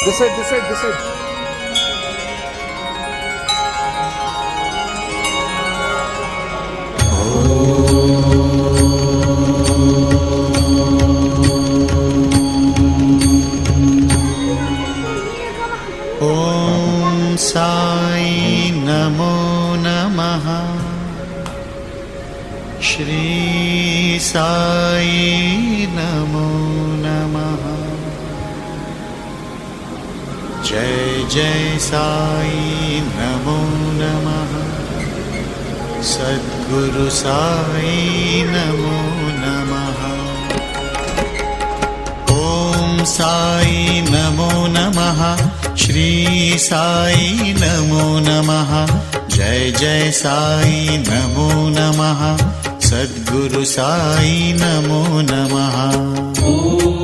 This side, this side, this side. Om Sai Namo Namaha. Shri Sai Namo Namaha. Jai Jai Sai Namo Namaha. Sadguru Sai Namo Namaha. Om Sai Namo Namaha. Shri Sai Namo Namaha. Jai Jai Sai Namo Namaha. Sadguru Sai Namo Namaha.